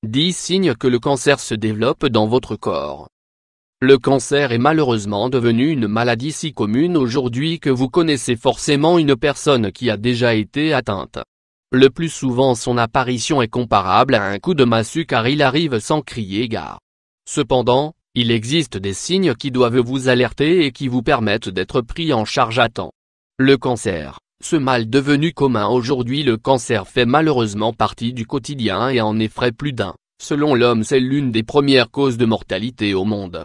10 signes que le cancer se développe dans votre corps. Le cancer est malheureusement devenu une maladie si commune aujourd'hui que vous connaissez forcément une personne qui a déjà été atteinte. Le plus souvent son apparition est comparable à un coup de massue car il arrive sans crier gare. Cependant, il existe des signes qui doivent vous alerter et qui vous permettent d'être pris en charge à temps. Le cancer, ce mal devenu commun aujourd'hui. Le cancer fait malheureusement partie du quotidien et en effraie plus d'un. Selon l'homme, c'est l'une des premières causes de mortalité au monde.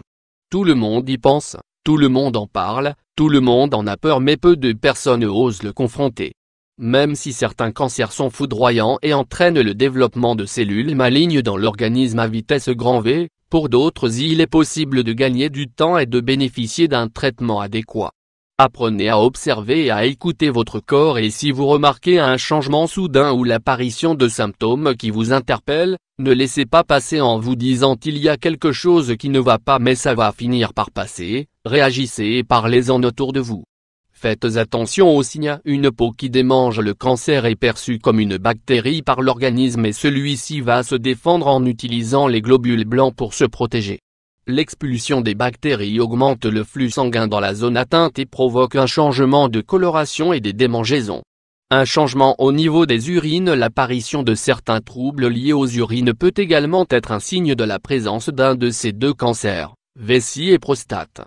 Tout le monde y pense, tout le monde en parle, tout le monde en a peur mais peu de personnes osent le confronter. Même si certains cancers sont foudroyants et entraînent le développement de cellules malignes dans l'organisme à vitesse grand V, pour d'autres il est possible de gagner du temps et de bénéficier d'un traitement adéquat. Apprenez à observer et à écouter votre corps et si vous remarquez un changement soudain ou l'apparition de symptômes qui vous interpellent, ne laissez pas passer en vous disant il y a quelque chose qui ne va pas mais ça va finir par passer, réagissez et parlez-en autour de vous. Faites attention aux signes. Une peau qui démange. Le cancer est perçu comme une bactérie par l'organisme et celui-ci va se défendre en utilisant les globules blancs pour se protéger. L'expulsion des bactéries augmente le flux sanguin dans la zone atteinte et provoque un changement de coloration et des démangeaisons. Un changement au niveau des urines. L'apparition de certains troubles liés aux urines peut également être un signe de la présence d'un de ces deux cancers, vessie et prostate.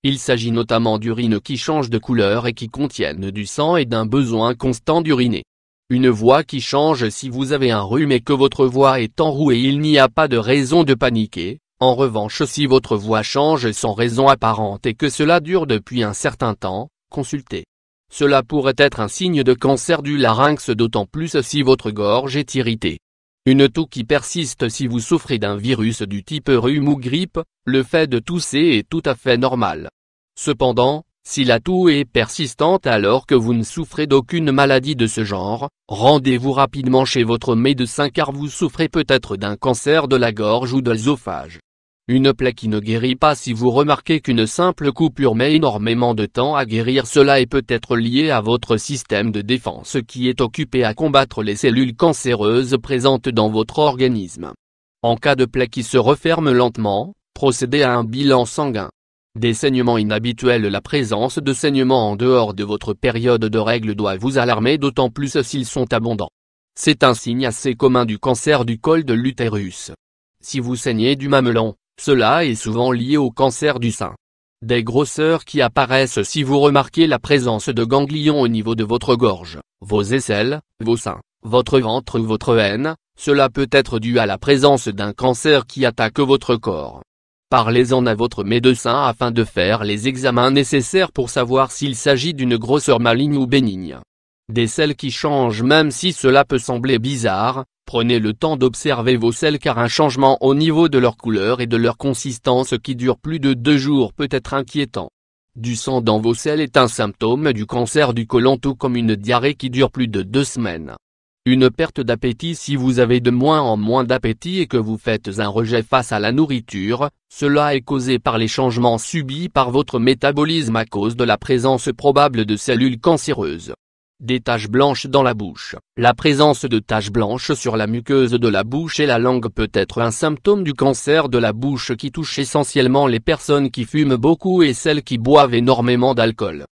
Il s'agit notamment d'urines qui changent de couleur et qui contiennent du sang et d'un besoin constant d'uriner. Une voix qui change. Si vous avez un rhume et que votre voix est enrouée, il n'y a pas de raison de paniquer. En revanche, si votre voix change sans raison apparente et que cela dure depuis un certain temps, consultez. Cela pourrait être un signe de cancer du larynx, d'autant plus si votre gorge est irritée. Une toux qui persiste. Si vous souffrez d'un virus du type rhume ou grippe, le fait de tousser est tout à fait normal. Cependant, si la toux est persistante alors que vous ne souffrez d'aucune maladie de ce genre, rendez-vous rapidement chez votre médecin car vous souffrez peut-être d'un cancer de la gorge ou de l'œsophage. Une plaie qui ne guérit pas. Si vous remarquez qu'une simple coupure met énormément de temps à guérir, cela est peut-être lié à votre système de défense qui est occupé à combattre les cellules cancéreuses présentes dans votre organisme. En cas de plaie qui se referme lentement, procédez à un bilan sanguin. Des saignements inhabituels. La présence de saignements en dehors de votre période de règles doit vous alarmer, d'autant plus s'ils sont abondants. C'est un signe assez commun du cancer du col de l'utérus. Si vous saignez du mamelon, cela est souvent lié au cancer du sein. Des grosseurs qui apparaissent. Si vous remarquez la présence de ganglions au niveau de votre gorge, vos aisselles, vos seins, votre ventre ou votre haine, cela peut être dû à la présence d'un cancer qui attaque votre corps. Parlez-en à votre médecin afin de faire les examens nécessaires pour savoir s'il s'agit d'une grosseur maligne ou bénigne. Des selles qui changent. Même si cela peut sembler bizarre, prenez le temps d'observer vos selles car un changement au niveau de leur couleur et de leur consistance qui dure plus de 2 jours peut être inquiétant. Du sang dans vos selles est un symptôme du cancer du côlon, tout comme une diarrhée qui dure plus de 2 semaines. Une perte d'appétit. Si vous avez de moins en moins d'appétit et que vous faites un rejet face à la nourriture, cela est causé par les changements subis par votre métabolisme à cause de la présence probable de cellules cancéreuses. Des taches blanches dans la bouche. La présence de taches blanches sur la muqueuse de la bouche et la langue peut être un symptôme du cancer de la bouche qui touche essentiellement les personnes qui fument beaucoup et celles qui boivent énormément d'alcool.